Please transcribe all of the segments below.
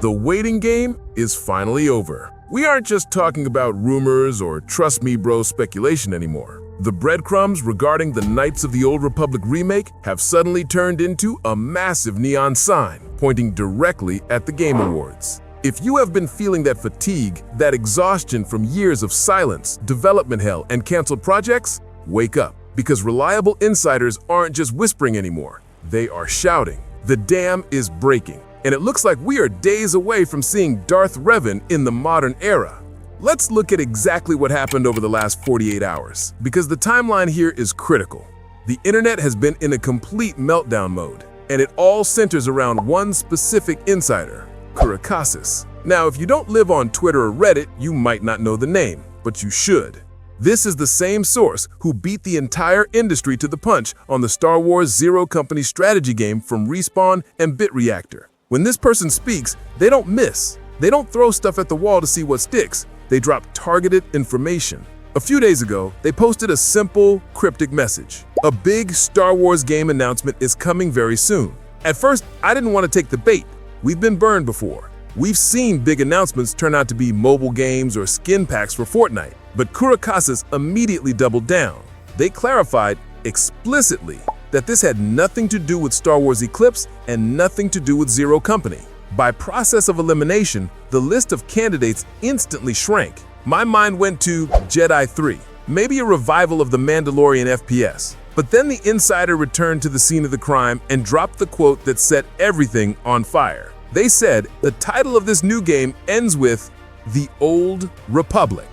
The waiting game is finally over. We aren't just talking about rumors or trust me bro speculation anymore. The breadcrumbs regarding the Knights of the Old Republic remake have suddenly turned into a massive neon sign pointing directly at the Game Awards. If you have been feeling that fatigue, that exhaustion from years of silence, development hell, and canceled projects, wake up. Because reliable insiders aren't just whispering anymore, they are shouting. The dam is breaking, and it looks like we are days away from seeing Darth Revan in the modern era. Let's look at exactly what happened over the last 48 hours, because the timeline here is critical. The internet has been in a complete meltdown mode, and it all centers around one specific insider, Kurakasis. Now, if you don't live on Twitter or Reddit, you might not know the name, but you should. This is the same source who beat the entire industry to the punch on the Star Wars Zero Company strategy game from Respawn and BitReactor. When this person speaks, they don't miss. They don't throw stuff at the wall to see what sticks. They drop targeted information. A few days ago, they posted a simple, cryptic message. A big Star Wars game announcement is coming very soon. At first, I didn't want to take the bait. We've been burned before. We've seen big announcements turn out to be mobile games or skin packs for Fortnite. But Kurakasis immediately doubled down. They clarified explicitly that this had nothing to do with Star Wars Eclipse and nothing to do with Zero Company. By process of elimination, the list of candidates instantly shrank. My mind went to Jedi 3, maybe a revival of the Mandalorian FPS. But then the insider returned to the scene of the crime and dropped the quote that set everything on fire. They said the title of this new game ends with The Old Republic.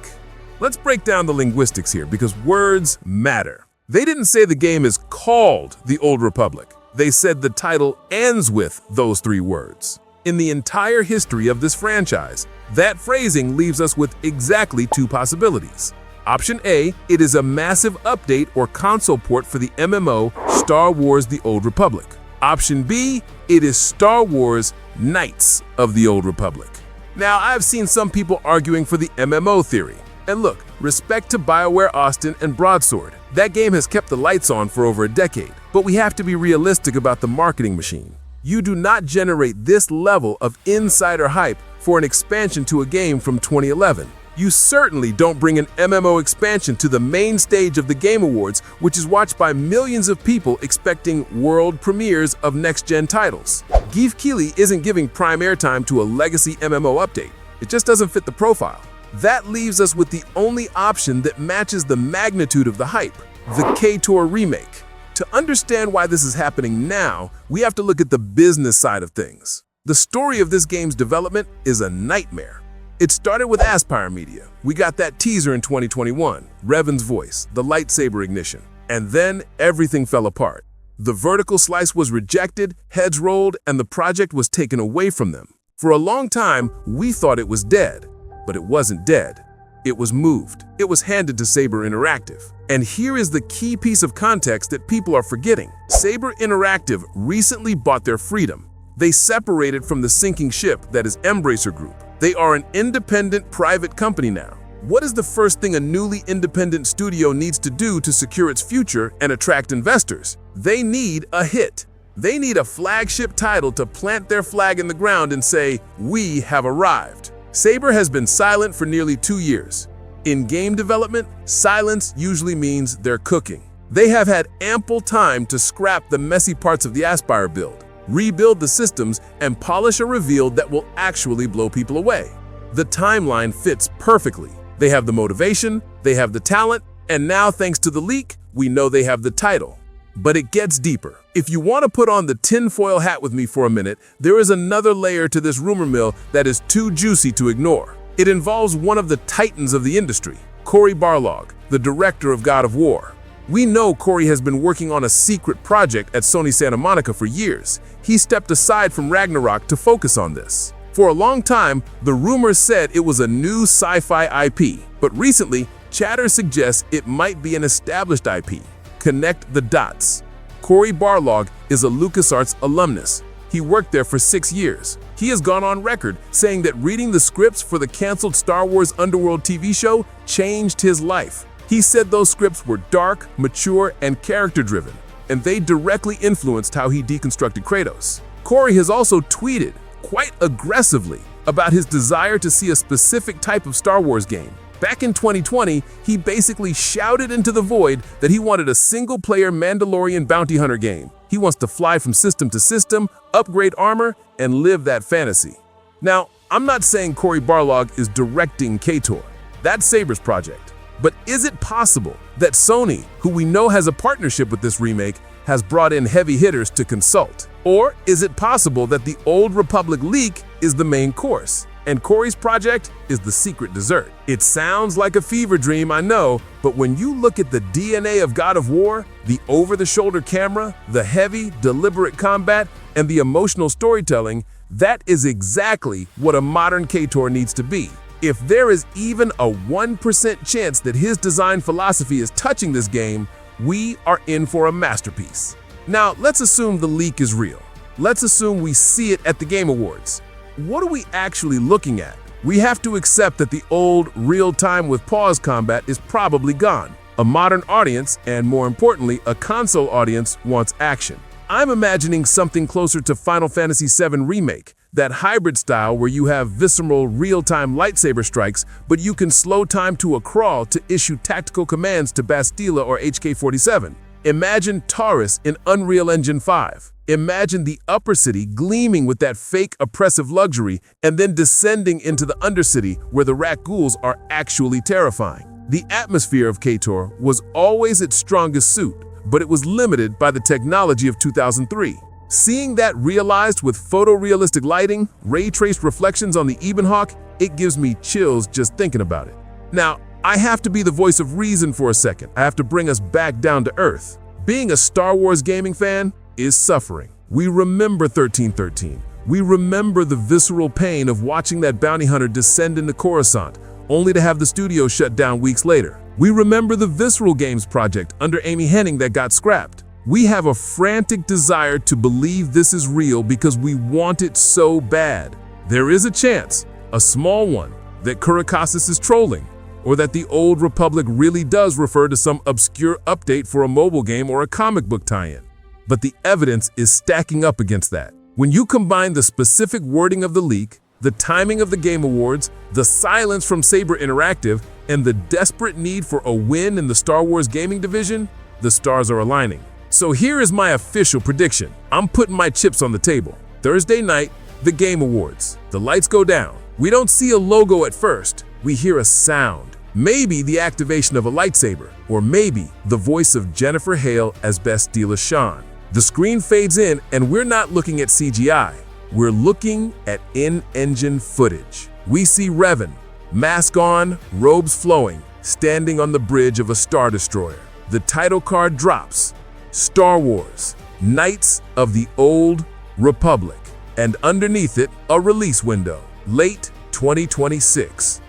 Let's break down the linguistics here because words matter. They didn't say the game is called The Old Republic. They said the title ends with those three words. In the entire history of this franchise, that phrasing leaves us with exactly two possibilities. Option A, it is a massive update or console port for the MMO Star Wars The Old Republic. Option B, it is Star Wars Knights of the Old Republic. Now, I've seen some people arguing for the MMO theory. And look, respect to BioWare Austin and Broadsword. That game has kept the lights on for over a decade. But we have to be realistic about the marketing machine. You do not generate this level of insider hype for an expansion to a game from 2011. You certainly don't bring an MMO expansion to the main stage of the Game Awards, which is watched by millions of people expecting world premieres of next-gen titles. Geoff Keighley isn't giving prime airtime to a legacy MMO update. It just doesn't fit the profile. That leaves us with the only option that matches the magnitude of the hype, the KOTOR Remake. To understand why this is happening now, we have to look at the business side of things. The story of this game's development is a nightmare. It started with Aspyr Media. We got that teaser in 2021, Revan's voice, the lightsaber ignition. And then everything fell apart. The vertical slice was rejected, heads rolled, and the project was taken away from them. For a long time, we thought it was dead. But it wasn't dead. It was moved. It was handed to Saber Interactive. And here is the key piece of context that people are forgetting. Saber Interactive recently bought their freedom. They separated from the sinking ship that is Embracer Group. They are an independent private company now. What is the first thing a newly independent studio needs to do to secure its future and attract investors? They need a hit. They need a flagship title to plant their flag in the ground and say, "We have arrived." Saber has been silent for nearly 2 years. In game development, silence usually means they're cooking. They have had ample time to scrap the messy parts of the Aspyr build, rebuild the systems, and polish a reveal that will actually blow people away. The timeline fits perfectly. They have the motivation, they have the talent, and now thanks to the leak, we know they have the title. But it gets deeper. If you want to put on the tinfoil hat with me for a minute, there is another layer to this rumor mill that is too juicy to ignore. It involves one of the titans of the industry, Cory Barlog, the director of God of War. We know Cory has been working on a secret project at Sony Santa Monica for years. He stepped aside from Ragnarok to focus on this. For a long time, the rumors said it was a new sci-fi IP, but recently, chatter suggests it might be an established IP. Connect the dots. Cory Barlog is a LucasArts alumnus. He worked there for 6 years. He has gone on record saying that reading the scripts for the canceled Star Wars Underworld TV show changed his life. He said those scripts were dark, mature, and character-driven, and they directly influenced how he deconstructed Kratos. Cory has also tweeted, quite aggressively about his desire to see a specific type of Star Wars game. Back in 2020, he basically shouted into the void that he wanted a single-player Mandalorian bounty hunter game. He wants to fly from system to system, upgrade armor, and live that fantasy. Now, I'm not saying Cory Barlog is directing KOTOR. That's Saber's project. But is it possible that Sony, who we know has a partnership with this remake, has brought in heavy hitters to consult? Or is it possible that the Old Republic leak is the main course, and Cory's project is the secret dessert? It sounds like a fever dream, I know, but when you look at the DNA of God of War, the over-the-shoulder camera, the heavy, deliberate combat, and the emotional storytelling, that is exactly what a modern KOTOR needs to be. If there is even a 1% chance that his design philosophy is touching this game, we are in for a masterpiece. Now, let's assume the leak is real. Let's assume we see it at the Game Awards. What are we actually looking at? We have to accept that the old real-time with pause combat is probably gone. A modern audience, and more importantly, a console audience, wants action. I'm imagining something closer to Final Fantasy VII Remake, that hybrid style where you have visceral real-time lightsaber strikes, but you can slow time to a crawl to issue tactical commands to Bastila or HK-47. Imagine Taurus in Unreal Engine 5. Imagine the upper city gleaming with that fake oppressive luxury and then descending into the undercity where the rat ghouls are actually terrifying. The atmosphere of KOTOR was always its strongest suit, but it was limited by the technology of 2003. Seeing that realized with photorealistic lighting, ray-traced reflections on the Ebenhawk, it gives me chills just thinking about it. Now, I have to be the voice of reason for a second. I have to bring us back down to earth. Being a Star Wars gaming fan is suffering. We remember 1313. We remember the visceral pain of watching that bounty hunter descend into Coruscant, only to have the studio shut down weeks later. We remember the Visceral Games project under Amy Hennig that got scrapped. We have a frantic desire to believe this is real because we want it so bad. There is a chance, a small one, that Kurakasis is trolling, or that the Old Republic really does refer to some obscure update for a mobile game or a comic book tie-in. But the evidence is stacking up against that. When you combine the specific wording of the leak, the timing of the Game Awards, the silence from Saber Interactive, and the desperate need for a win in the Star Wars gaming division, the stars are aligning. So here is my official prediction. I'm putting my chips on the table. Thursday night, the Game Awards. The lights go down. We don't see a logo at first. We hear a sound. Maybe the activation of a lightsaber, or maybe the voice of Jennifer Hale as Bastila Shan. The screen fades in, and we're not looking at CGI. We're looking at in-engine footage. We see Revan, mask on, robes flowing, standing on the bridge of a Star Destroyer. The title card drops. Star Wars, Knights of the Old Republic. And underneath it, a release window, late 2026.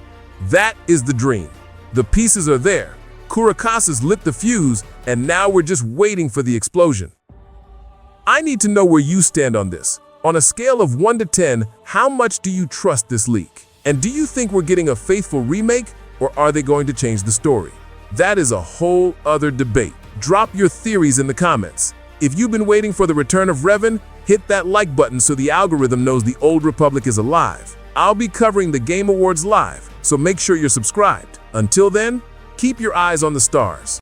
That is the dream. The pieces are there. Kurakasis lit the fuse, and now we're just waiting for the explosion. I need to know where you stand on this. On a scale of 1 to 10, how much do you trust this leak? And do you think we're getting a faithful remake, or are they going to change the story? That is a whole other debate. Drop your theories in the comments. If you've been waiting for the return of Revan, hit that like button so the algorithm knows the Old Republic is alive. I'll be covering the Game Awards live, so make sure you're subscribed. Until then, keep your eyes on the stars.